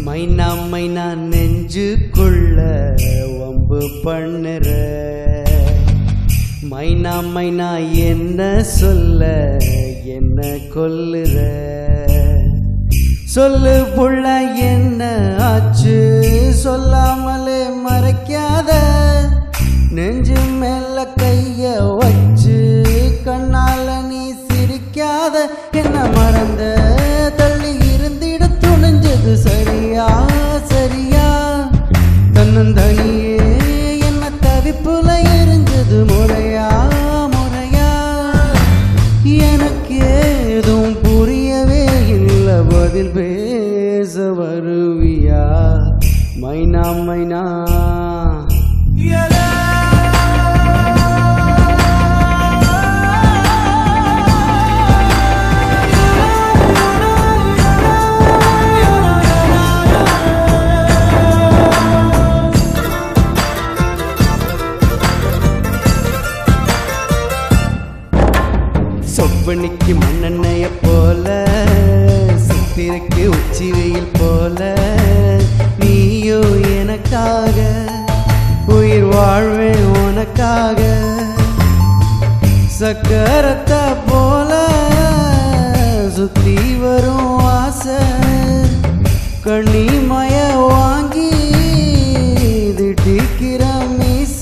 மைனா மைனா நெஞ்சுக்குள்ள வம்பு பண்ணுற மைனா மைனா என்ன சொல்ல என்ன கொல்லுற சொல்லு புள்ள என்ன ஆச்சு சொல்லாமலே மறைக்காத நெஞ்சு மேல கைய வச்சு கண்ணால நீ சிரிக்காத என்ன மறந்த தள்ளி இருந்திட துணிஞ்சது சரியா சரியா தன்னந்தனியே என்ன தவிப்புல எரிஞ்சது முறையா முறையா எனக்கு ஏதும் புரியவே இல்லை பதில் பேச வருவியா மைனா மைனா சொப்பனிக்கு மண்ணெண்ணைய போல சித்திரைக்கு உச்சி வெயில் போல நீயோ எனக்காக உயிர் வாழ்வேன் உனக்காக சக்கரத்தை போல சுத்தி வரும் ஆசை கண்ணிமய வாங்கி திட்டிக்கிற மீச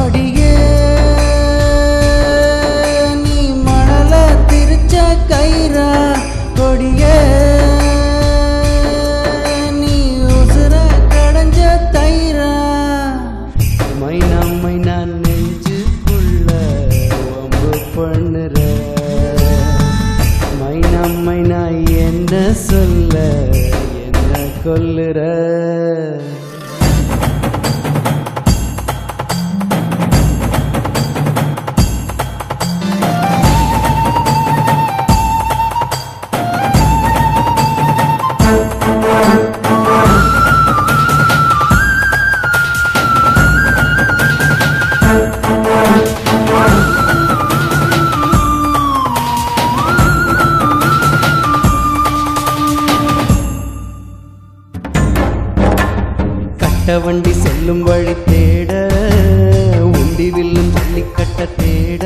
அடியே கைரா கொடிய நீ உசுர கடைஞ்ச தயிரா மைனா மைனா நெஞ்சுக்குள்ள வம்பு பண்ணுற மைனா மைனா என்ன சொல்ல என்ன கொல்லுற வண்டி செல்லும் வழி தேட உண்டி வில்லும் ஜல்லிக்கட்ட தேட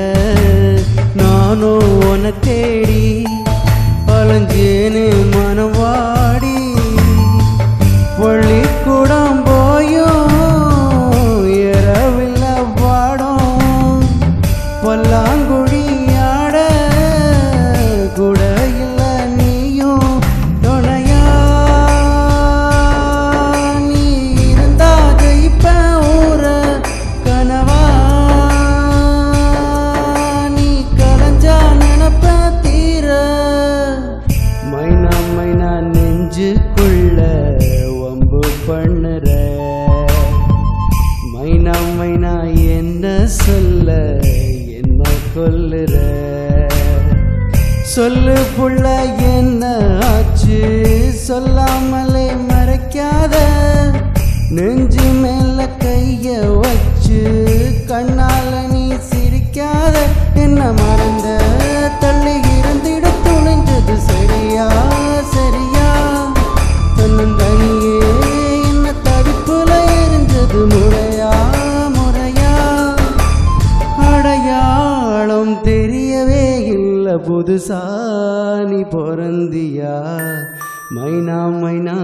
நானோ உன தேடி அலைஞ்சேனே மனவாடி பள்ளிக்கூடம் போயும் இரவில்ல பாடம் பல்லாங்குழி ஆட கூட இல்ல நீயும் துணையா வம்பு பண்ணுற மைனா மைனா என்ன சொல்ல என்ன கொல்லுற சொல்லு புள்ள என்ன ஆச்சு சொல்லாமலே மறைக்காத நெஞ்சு மேல கைய வச்சு கண்ணால நீ சிரிக்காத என்ன மறந்த தள்ளி இருந்திட துணிஞ்சது சரியா சரியா தன்னந்தனியே என்ன தவிப்புல எரிஞ்சது முறையா முறையா அடையாளம் தெரியவே இல்லை புதுசா நீ பொறந்தியா மைனா மைனா